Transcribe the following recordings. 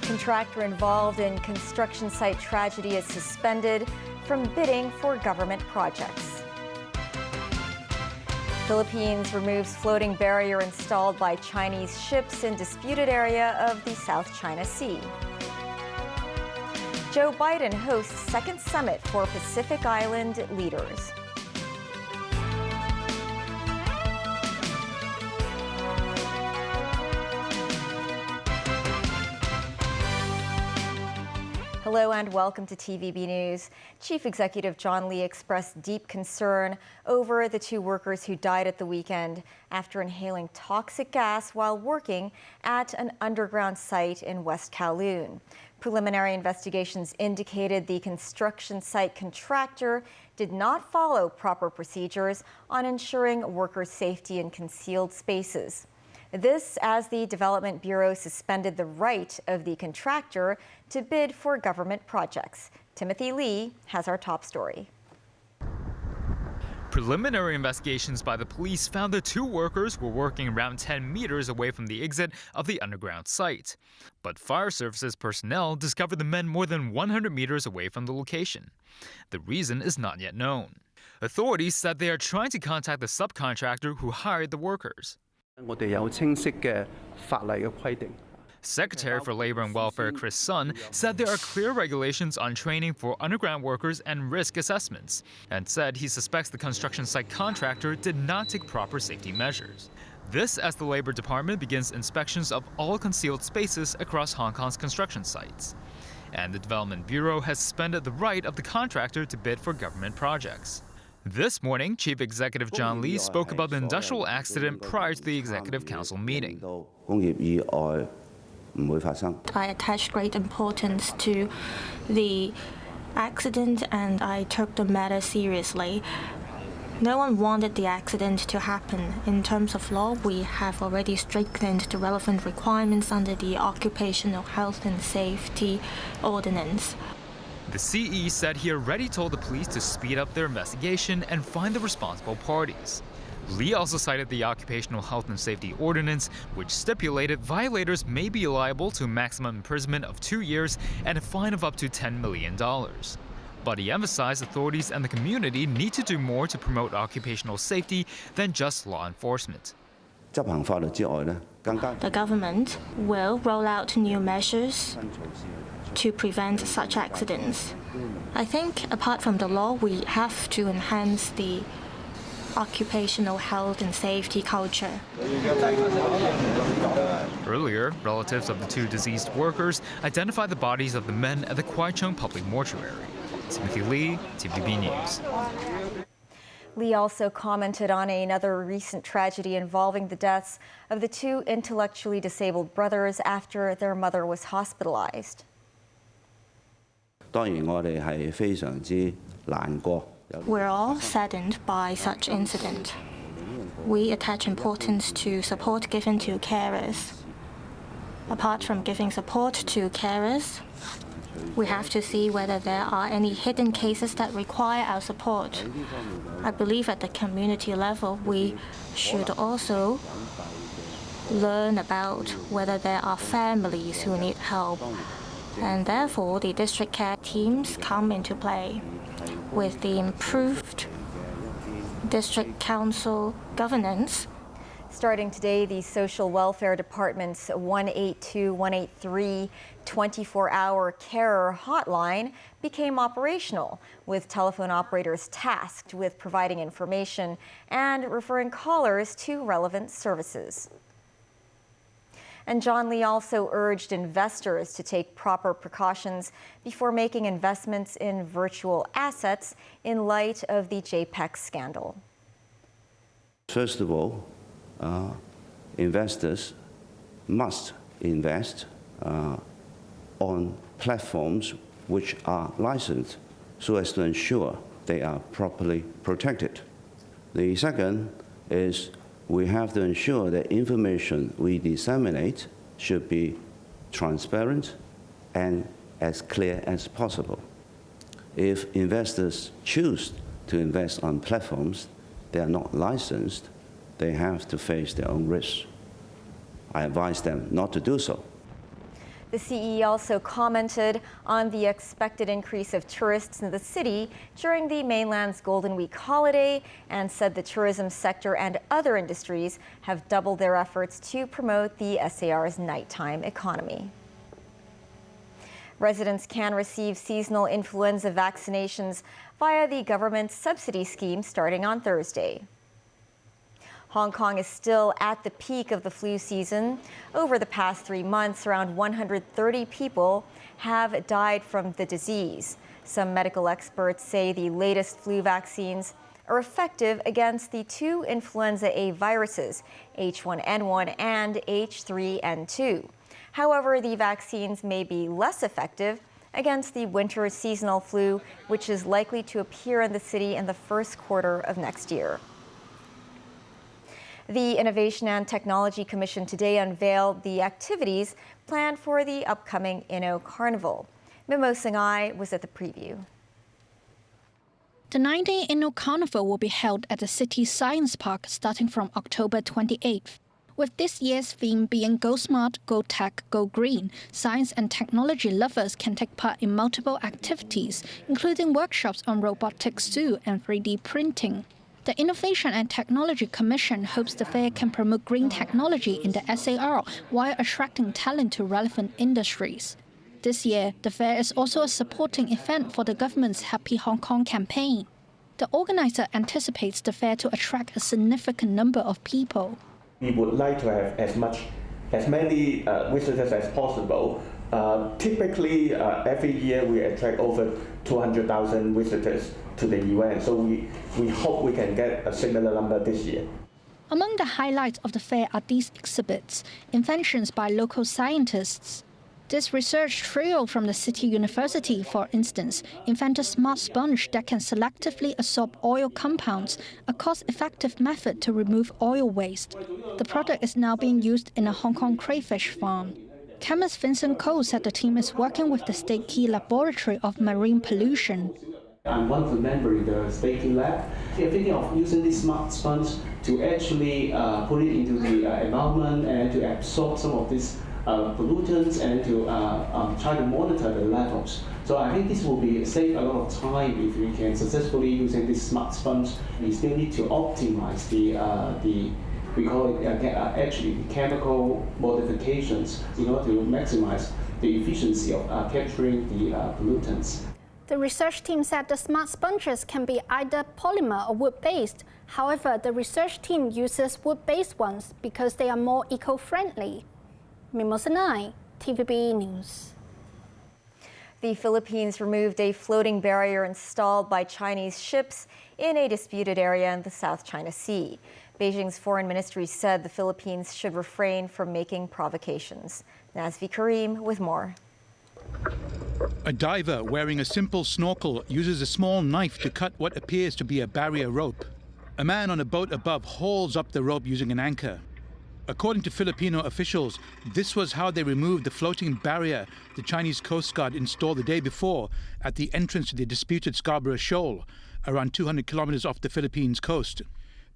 Contractor involved in construction site tragedy is suspended from bidding for government projects. Philippines removes floating barrier installed by Chinese ships in disputed area of the South China Sea. Joe Biden hosts second summit for Pacific Island leaders. Hello and welcome to TVB News. Chief Executive John Lee expressed deep concern over the two workers who died at the weekend after inhaling toxic gas while working at an underground site in West Kowloon. Preliminary investigations indicated the construction site contractor did not follow proper procedures on ensuring worker safety in concealed spaces. This as the Development Bureau suspended the right of the contractor to bid for government projects. Timothy Lee has our top story. Preliminary investigations by the police found the two workers were working around 10 meters away from the exit of the underground site. But fire services personnel discovered the men more than 100 meters away from the location. The reason is not yet known. Authorities said they are trying to contact the subcontractor who hired the workers. Secretary for Labor and Welfare Chris Sun said there are clear regulations on training for underground workers and risk assessments, and said he suspects the construction site contractor did not take proper safety measures. This as the Labor Department begins inspections of all concealed spaces across Hong Kong's construction sites. And the Development Bureau has suspended the right of the contractor to bid for government projects. This morning, Chief Executive John Lee spoke about the industrial accident prior to the Executive Council meeting. I attached great importance to the accident and I took the matter seriously. No one wanted the accident to happen. In terms of law, we have already strengthened the relevant requirements under the Occupational Health and Safety Ordinance. The CE said he already told the police to speed up their investigation and find the responsible parties. Lee also cited the Occupational Health and Safety Ordinance, which stipulated violators may be liable to a maximum imprisonment of 2 years and a fine of up to $10 million. But he emphasized authorities and the community need to do more to promote occupational safety than just law enforcement. The government will roll out new measures to prevent such accidents. I think apart from the law, we have to enhance the occupational health and safety culture. Earlier, relatives of the two deceased workers identified the bodies of the men at the Kwai Chung Public Mortuary. Timothy Lee, TVB News. Lee also commented on another recent tragedy involving the deaths of the two intellectually disabled brothers after their mother was hospitalized. We're all saddened by such incident. We attach importance to support given to carers. Apart from giving support to carers, we have to see whether there are any hidden cases that require our support. I believe at the community level, we should also learn about whether there are families who need help. And therefore, the district care teams come into play. With the improved district council governance. Starting today, the Social Welfare Department's 182-183 24-hour carer hotline became operational, with telephone operators tasked with providing information and referring callers to relevant services. And John Lee also urged investors to take proper precautions before making investments in virtual assets in light of the JPEX scandal. First of all, investors must invest on platforms which are licensed so as to ensure they are properly protected. The second is we have to ensure that information we disseminate should be transparent and as clear as possible. If investors choose to invest on platforms that are not licensed, they have to face their own risks. I advise them not to do so. The CE also commented on the expected increase of tourists in the city during the mainland's Golden Week holiday and said the tourism sector and other industries have doubled their efforts to promote the SAR's nighttime economy. Residents can receive seasonal influenza vaccinations via the government's subsidy scheme starting on Thursday. Hong Kong is still at the peak of the flu season. Over the past 3 months, around 130 people have died from the disease. Some medical experts say the latest flu vaccines are effective against the two influenza A viruses, H1N1 and H3N2. However, the vaccines may be less effective against the winter seasonal flu, which is likely to appear in the city in the first quarter of next year. The Innovation and Technology Commission today unveiled the activities planned for the upcoming Inno Carnival. Mimo Singhai was at the preview. The 9-day Inno Carnival will be held at the city's Science Park starting from October 28th. With this year's theme being Go Smart, Go Tech, Go Green, science and technology lovers can take part in multiple activities, including workshops on robotics zoo and 3D printing. The Innovation and Technology Commission hopes the fair can promote green technology in the SAR while attracting talent to relevant industries. This year, the fair is also a supporting event for the government's Happy Hong Kong campaign. The organizer anticipates the fair to attract a significant number of people. We would like to have as many visitors as possible. Typically, every year we attract over 200,000 visitors to the event, so we hope we can get a similar number this year. Among the highlights of the fair are these exhibits, inventions by local scientists. This research trio from the City University, for instance, invented a smart sponge that can selectively absorb oil compounds, a cost-effective method to remove oil waste. The product is now being used in a Hong Kong crayfish farm. Chemist Vincent Koh said the team is working with the State Key Laboratory of Marine Pollution. I'm one of the members in the State Key Lab. We're thinking of using this smart sponge to actually put it into the environment and to absorb some of these pollutants and to try to monitor the levels. So I think this will save a lot of time if we can successfully using this smart sponge. We still need to optimize we call it actually chemical modifications in order to maximize the efficiency of capturing the pollutants. The research team said the smart sponges can be either polymer or wood-based. However, the research team uses wood-based ones because they are more eco-friendly. Mimo Singhai, TVB News. The Philippines removed a floating barrier installed by Chinese ships in a disputed area in the South China Sea. Beijing's foreign ministry said the Philippines should refrain from making provocations. Nazvi Karim with more. A diver wearing a simple snorkel uses a small knife to cut what appears to be a barrier rope. A man on a boat above hauls up the rope using an anchor. According to Filipino officials, this was how they removed the floating barrier the Chinese Coast Guard installed the day before at the entrance to the disputed Scarborough Shoal, around 200 kilometers off the Philippines coast.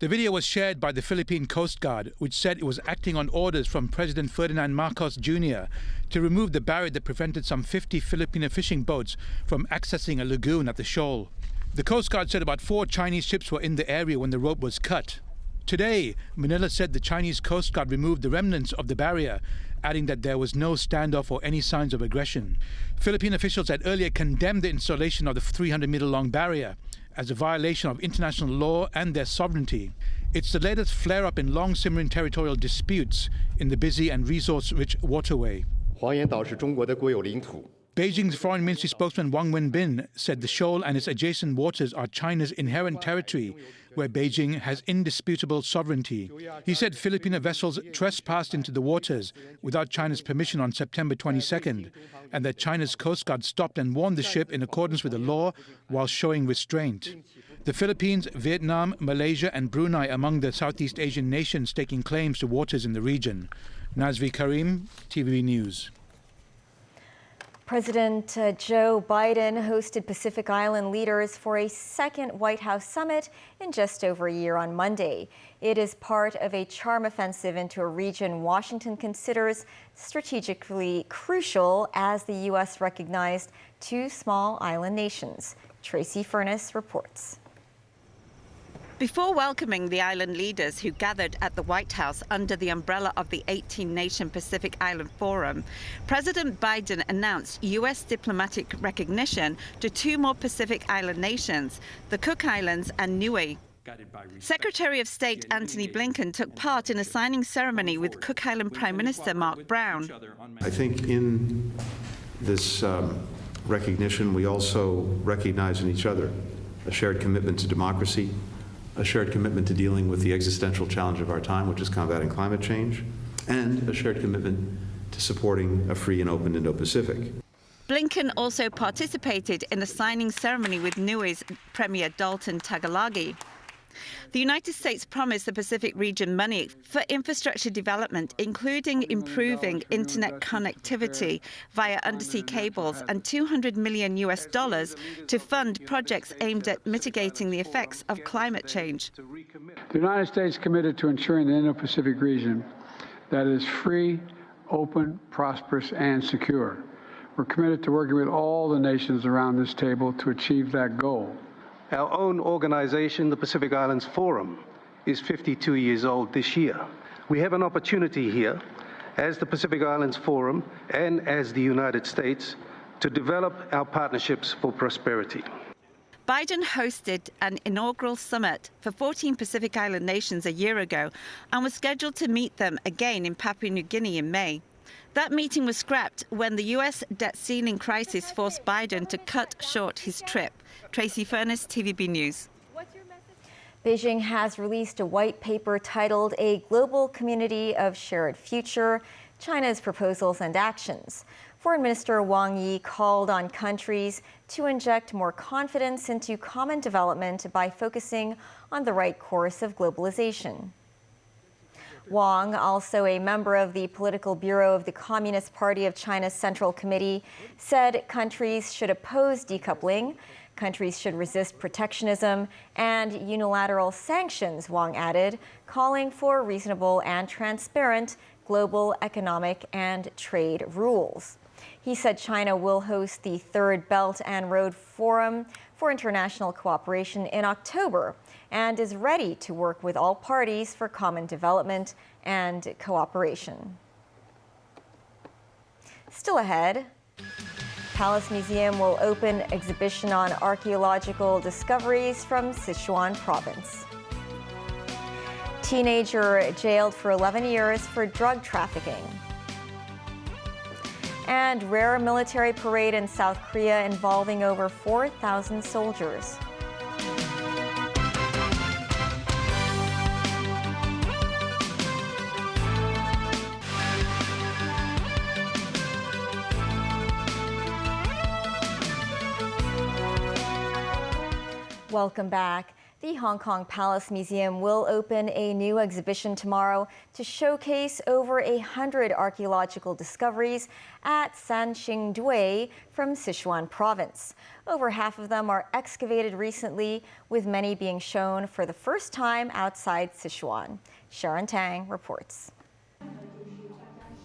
The video was shared by the Philippine Coast Guard, which said it was acting on orders from President Ferdinand Marcos Jr. to remove the barrier that prevented some 50 Filipino fishing boats from accessing a lagoon at the shoal. The Coast Guard said about 4 Chinese ships were in the area when the rope was cut. Today, Manila said the Chinese Coast Guard removed the remnants of the barrier, adding that there was no standoff or any signs of aggression. Philippine officials had earlier condemned the installation of the 300-meter-long barrier as a violation of international law and their sovereignty. It's the latest flare-up in long-simmering territorial disputes in the busy and resource-rich waterway. Beijing's Foreign Ministry spokesman Wang Wenbin said the shoal and its adjacent waters are China's inherent territory, where Beijing has indisputable sovereignty. He said Filipino vessels trespassed into the waters without China's permission on September 22nd, and that China's Coast Guard stopped and warned the ship in accordance with the law while showing restraint. The Philippines, Vietnam, Malaysia and Brunei among the Southeast Asian nations taking claims to waters in the region. Nazvi Karim, TVB News. President Joe Biden hosted Pacific Island leaders for a second White House summit in just over a year on Monday. It is part of a charm offensive into a region Washington considers strategically crucial as the U.S. recognized two small island nations. Tracy Furness reports. Before welcoming the island leaders who gathered at the White House under the umbrella of the 18-nation Pacific Island Forum, President Biden announced U.S. diplomatic recognition to two more Pacific Island nations, the Cook Islands and Niue. Secretary of State Antony Blinken took part in a signing ceremony with Cook Island Prime Minister Mark Brown. I think in this recognition, we also recognize in each other a shared commitment to democracy, a shared commitment to dealing with the existential challenge of our time, which is combating climate change, and a shared commitment to supporting a free and open Indo-Pacific. Blinken also participated in the signing ceremony with Niue's Premier Dalton Tagalagi. The United States promised the Pacific region money for infrastructure development, including improving internet connectivity via undersea cables and $200 million to fund projects aimed at mitigating the effects of climate change. The United States committed to ensuring the Indo-Pacific region that is free, open, prosperous, and secure. We're committed to working with all the nations around this table to achieve that goal. Our own organization, the Pacific Islands Forum, is 52 years old this year. We have an opportunity here, as the Pacific Islands Forum and as the United States, to develop our partnerships for prosperity. Biden hosted an inaugural summit for 14 Pacific Island nations a year ago and was scheduled to meet them again in Papua New Guinea in May. That meeting was scrapped when the U.S. debt ceiling crisis forced Biden to cut short his trip. Tracy Furness, TVB News. Beijing has released a white paper titled A Global Community of Shared Future, China's Proposals and Actions. Foreign Minister Wang Yi called on countries to inject more confidence into common development by focusing on the right course of globalization. Wang, also a member of the Political Bureau of the Communist Party of China's Central Committee, said countries should oppose decoupling, countries should resist protectionism and unilateral sanctions, Wang added, calling for reasonable and transparent global economic and trade rules. He said China will host the Third Belt and Road Forum for International Cooperation in October and is ready to work with all parties for common development and cooperation. Still ahead, Palace Museum will open exhibition on archaeological discoveries from Sichuan province. Teenager jailed for 11 years for drug trafficking. And rare military parade in South Korea involving over 4,000 soldiers. Welcome back. The Hong Kong Palace Museum will open a new exhibition tomorrow to showcase over 100 archaeological discoveries at Sanxingdui from Sichuan province. Over half of them are excavated recently, with many being shown for the first time outside Sichuan. Sharon Tang reports.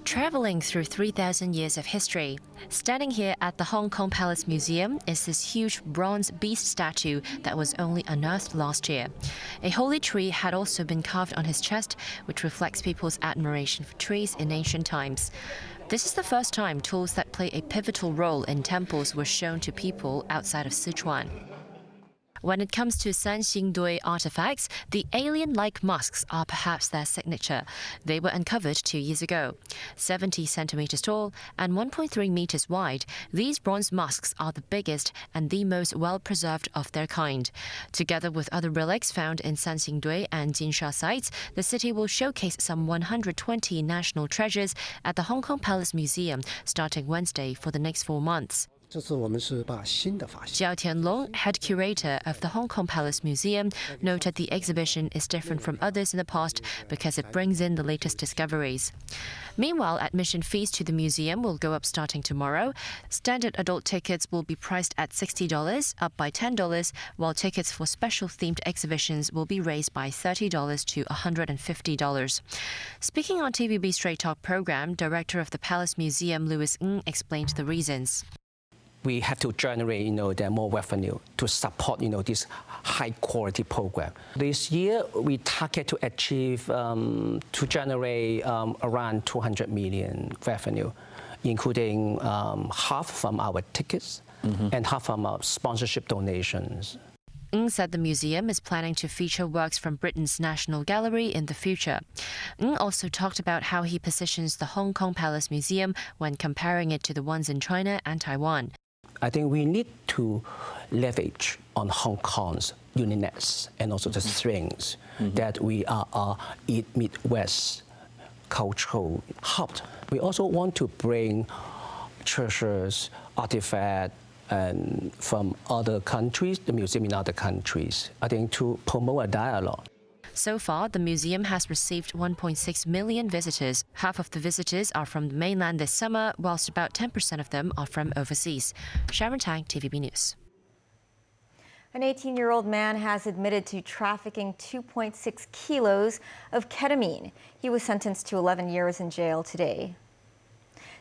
Traveling through 3,000 years of history, standing here at the Hong Kong Palace Museum is this huge bronze beast statue that was only unearthed last year. A holy tree had also been carved on his chest, which reflects people's admiration for trees in ancient times. This is the first time tools that play a pivotal role in temples were shown to people outside of Sichuan. When it comes to Sanxingdui artifacts, the alien-like masks are perhaps their signature. They were uncovered 2 years ago. 70 centimeters tall and 1.3 meters wide, these bronze masks are the biggest and the most well-preserved of their kind. Together with other relics found in Sanxingdui and Jinsha sites, the city will showcase some 120 national treasures at the Hong Kong Palace Museum starting Wednesday for the next 4 months. Jiao Tianlong, head curator of the Hong Kong Palace Museum, noted the exhibition is different from others in the past because it brings in the latest discoveries. Meanwhile, admission fees to the museum will go up starting tomorrow. Standard adult tickets will be priced at $60, up by $10, while tickets for special themed exhibitions will be raised by $30 to $150. Speaking on TVB Straight Talk program, director of the Palace Museum, Louis Ng, explained the reasons. We have to generate, the more revenue to support, this high-quality program. This year, we target to achieve, to generate around 200 million revenue, including half from our tickets and half from our sponsorship donations. Ng said the museum is planning to feature works from Britain's National Gallery in the future. Ng also talked about how he positions the Hong Kong Palace Museum when comparing it to the ones in China and Taiwan. I think we need to leverage on Hong Kong's uniqueness and also the strengths that we are a Midwest cultural hub. We also want to bring treasures, artifacts, and from other countries, the museum in other countries, I think, to promote a dialogue. So far, the museum has received 1.6 million visitors. Half of the visitors are from the mainland this summer, whilst about 10% of them are from overseas. Sharon Tang, TVB News. An 18-year-old man has admitted to trafficking 2.6 kilos of ketamine. He was sentenced to 11 years in jail today.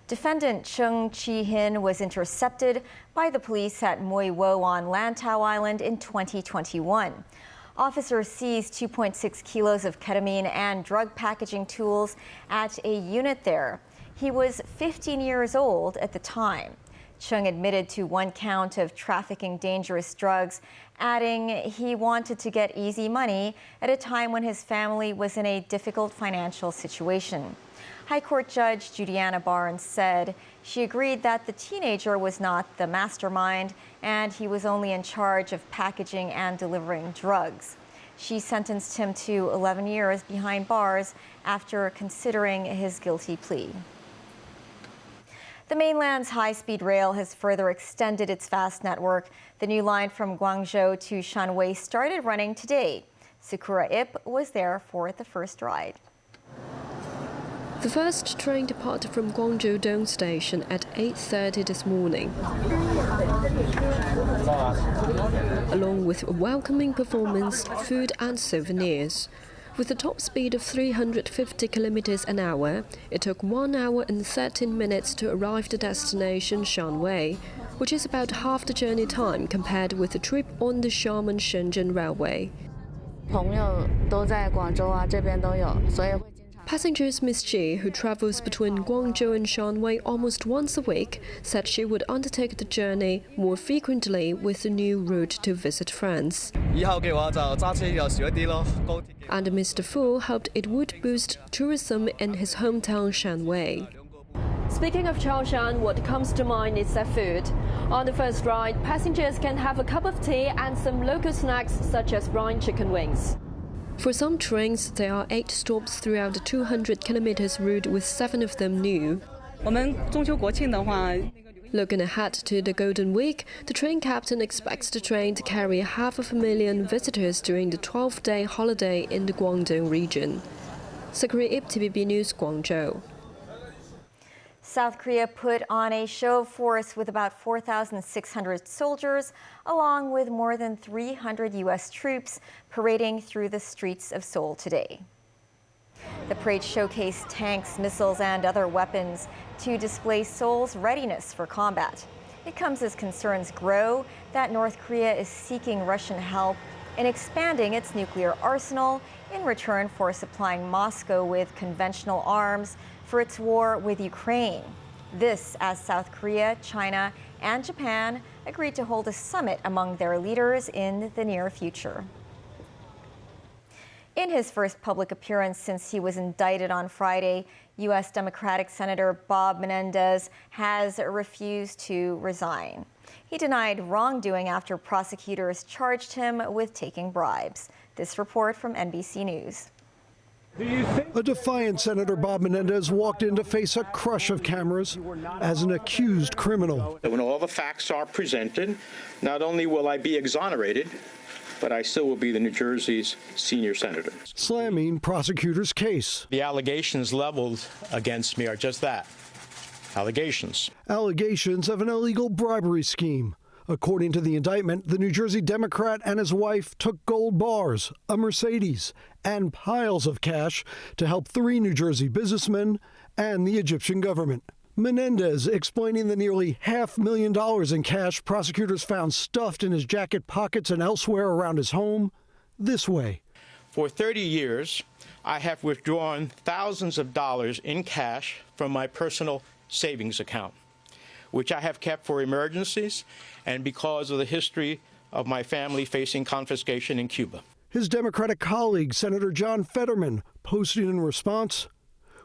Defendant Chung Chi-hin was intercepted by the police at Mui Wo on Lantau Island in 2021. Officers seized 2.6 kilos of ketamine and drug packaging tools at a unit there. He was 15 years old at the time. Chung admitted to one count of trafficking dangerous drugs, adding he wanted to get easy money at a time when his family was in a difficult financial situation. High Court Judge Judiana Barnes said she agreed that the teenager was not the mastermind and he was only in charge of packaging and delivering drugs. She sentenced him to 11 years behind bars after considering his guilty plea. The mainland's high-speed rail has further extended its fast network. The new line from Guangzhou to Shanwei started running today. Sakura Ip was there for the first ride. The first train departed from Guangzhou Dong Station at 8:30 this morning, along with a welcoming performance, food and souvenirs. With a top speed of 350 kilometers an hour, it took 1 hour and 13 minutes to arrive at the destination Shanwei, which is about half the journey time compared with the trip on the Xiamen-Shenzhen Railway. Passengers Miss Ji, who travels between Guangzhou and Shanwei almost once a week, said she would undertake the journey more frequently with the new route to visit France. And Mr. Fu hoped it would boost tourism in his hometown Shanwei. Speaking of Chaoshan, what comes to mind is their food. On the first ride, passengers can have a cup of tea and some local snacks such as brine chicken wings. For some trains, there are 8 stops throughout the 200 kilometers route, with 7 of them new. Looking ahead to the Golden Week, the train captain expects the train to carry 500,000 visitors during the 12-day holiday in the Guangdong region. Sakura Ip, TVB News, Guangzhou. South Korea put on a show of force with about 4,600 soldiers, along with more than 300 U.S. troops parading through the streets of Seoul today. The parade showcased tanks, missiles, and other weapons to display Seoul's readiness for combat. It comes as concerns grow that North Korea is seeking Russian help in expanding its nuclear arsenal in return for supplying Moscow with conventional arms for its war with Ukraine. This as South Korea, China, and Japan agreed to hold a summit among their leaders in the near future. In his first public appearance since he was indicted on Friday, U.S. Democratic Senator Bob Menendez has refused to resign. He denied wrongdoing after prosecutors charged him with taking bribes. This report from NBC News. A defiant Senator Bob Menendez walked in to face a crush of cameras as an accused criminal. When all the facts are presented, not only will I be exonerated, but I still will be the New Jersey's senior senator. Slamming prosecutors' case. The allegations leveled against me are just that, allegations. Allegations of an illegal bribery scheme. According to the indictment, the New Jersey Democrat and his wife took gold bars, a Mercedes, and piles of cash to help 3 New Jersey businessmen and the Egyptian government. Menendez explaining the nearly $500,000 in cash prosecutors found stuffed in his jacket pockets and elsewhere around his home this way. For 30 years, I have withdrawn thousands of dollars in cash from my personal savings account, which I have kept for emergencies and because of the history of my family facing confiscation in Cuba. His Democratic colleague, Senator John Fetterman, posting in response,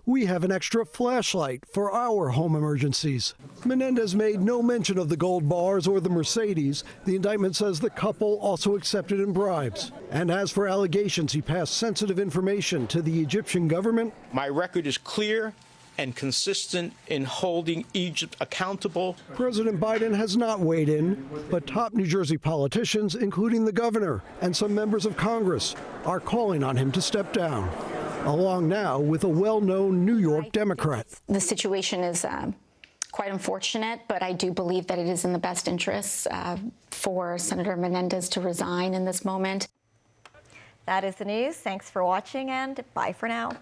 "We have an extra flashlight for our home emergencies." Menendez made no mention of the gold bars or the Mercedes. The indictment says the couple also accepted in bribes. And as for allegations he passed sensitive information to the Egyptian government, my record is clear and consistent in holding Egypt accountable. President Biden has not weighed in, but top New Jersey politicians, including the governor and some members of Congress, are calling on him to step down, along now with a well-known New York Democrat. The situation is quite unfortunate, but I do believe that it is in the best interests for Senator Menendez to resign in this moment. That is the news. Thanks for watching, and bye for now.